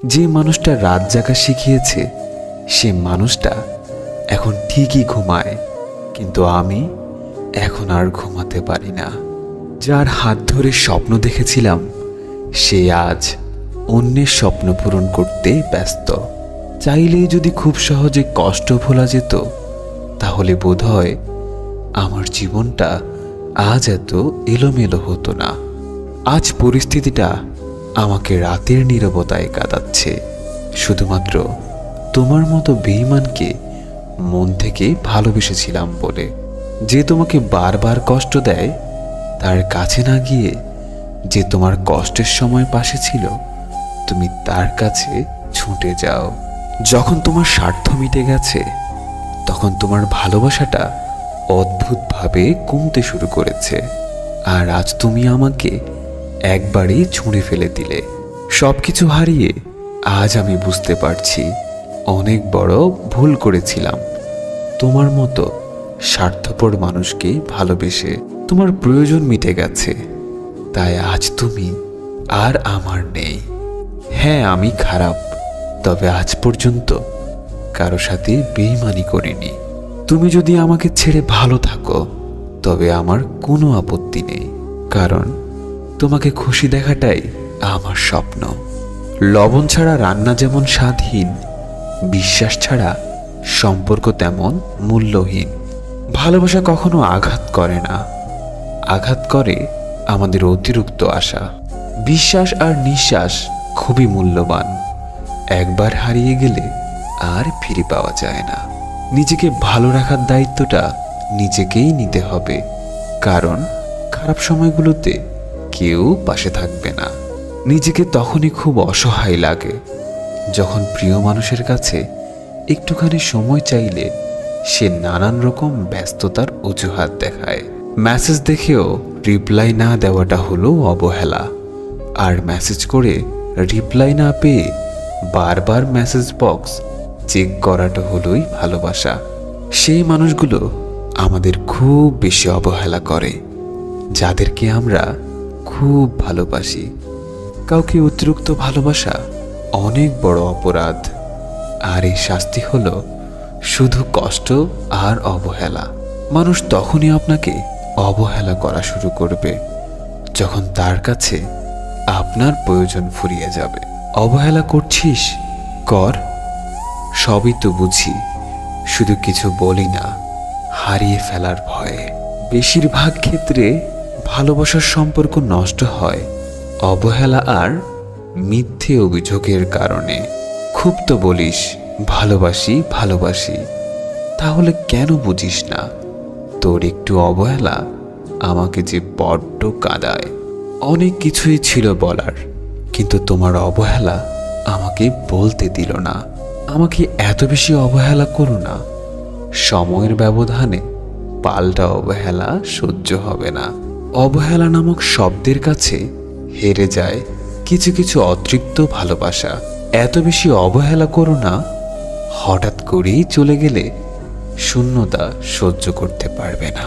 যে মানুষটা রাত জাগা শিখিয়েছে সে মানুষটা এখন ঠিকই ঘুমায়, কিন্তু আমি এখন আর ঘুমাতে পারি না। যার হাত ধরে স্বপ্ন দেখেছিলাম সে আজ অন্যের স্বপ্ন পূরণ করতে ব্যস্ত। চাইলেই যদি খুব সহজে কষ্ট ভোলা যেত তাহলে বোধহয় আমার জীবনটা আজ এত এলোমেলো হতো না। আজ পরিস্থিতিটা আমাকে রাতের নীরবতায় কাটাচ্ছে, শুধুমাত্র তোমার মতো বেঈমানকে মন থেকে ভালোবেসেছিলাম বলে। যে তোমাকে বারবার কষ্ট দেয় তার কাছে না গিয়ে যে তোমার কষ্টের সময় পাশে ছিল তুমি তার কাছে ছুটে যাও। যখন তোমার স্বার্থ মিটে গেছে তখন তোমার ভালোবাসাটা অদ্ভুতভাবে কমতে শুরু করেছে। আর আজ তুমি আমাকে একবারেই ছুঁড়ে ফেলে দিলে। সব কিছু হারিয়ে আজ আমি বুঝতে পারছি অনেক বড় ভুল করেছিলাম তোমার মতো স্বার্থপর মানুষকে ভালোবেসে। তোমার প্রয়োজন মিটে গেছে, তাই আজ তুমি আর আমার নেই। হ্যাঁ, আমি খারাপ, তবে আজ পর্যন্ত কারো সাথে বেইমানি করিনি। তুমি যদি আমাকে ছেড়ে ভালো থাকো তবে আমার কোনো আপত্তি নেই, কারণ তোমাকে খুশি দেখাটাই আমার স্বপ্ন। লবণ ছাড়া রান্না যেমন স্বাদহীন, বিশ্বাস ছাড়া সম্পর্ক তেমন মূল্যহীন। ভালোবাসা কখনো আঘাত করে না, আঘাত করে আমাদের অতিরিক্ত আশা। বিশ্বাস আর নিঃশ্বাস খুবই মূল্যবান, একবার হারিয়ে গেলে আর ফিরে পাওয়া যায় না। নিজেকে ভালো রাখার দায়িত্বটা নিজেকেই নিতে হবে, কারণ খারাপ সময়গুলোতে কেউ পাশে থাকবে না। নিজেকে তখনই খুব অসহায় লাগে যখন প্রিয় মানুষের কাছে একটুখানি সময় চাইলে সে নানান রকম ব্যস্ততার অজুহাত দেখায়। মেসেজ দেখেও রিপ্লাই না দেওয়াটা হলো অবহেলা, আর মেসেজ করে রিপ্লাই না পেয়ে বারবার মেসেজ বক্স চেক করাটা হলোই ভালোবাসা। সেই মানুষগুলো আমাদের খুব বেশি অবহেলা করে যাদেরকে আমরা খুব ভালোবাসি। কাউকে অতিরিক্ত ভালোবাসা অনেক বড় অপরাধ, আর এই শাস্তি হলো শুধু কষ্ট আর অবহেলা। মানুষ তখনই আপনাকে অবহেলা করা শুরু করবে যখন তার কাছে আপনার প্রয়োজন ফুরিয়ে যাবে। অবহেলা করছিস কর, সবই তো বুঝি, শুধু কিছু বলি না হারিয়ে ফেলার ভয়ে। বেশিরভাগ ক্ষেত্রে ভালোবাসার সম্পর্ক নষ্ট হয় অবহেলা আর মিথ্যে অভিযোগের কারণে। খুব তো বলিস ভালোবাসি ভালোবাসি, তাহলে কেন বুঝিস না তোর একটু অবহেলা আমাকে যে বড্ড কাঁদায়। অনেক কিছুই ছিল বলার, কিন্তু তোমার অবহেলা আমাকে বলতে দিল না। আমাকে এত বেশি অবহেলা করো না, সময়ের ব্যবধানে পাল্টা অবহেলা সহ্য হবে না। অবহেলা নামক শব্দের কাছে হেরে যায় কিছু কিছু অতৃপ্ত ভালোবাসা। এত বেশি অবহেলা করো না, হঠাৎ করেই চলে গেলে শূন্যতা সহ্য করতে পারবে না।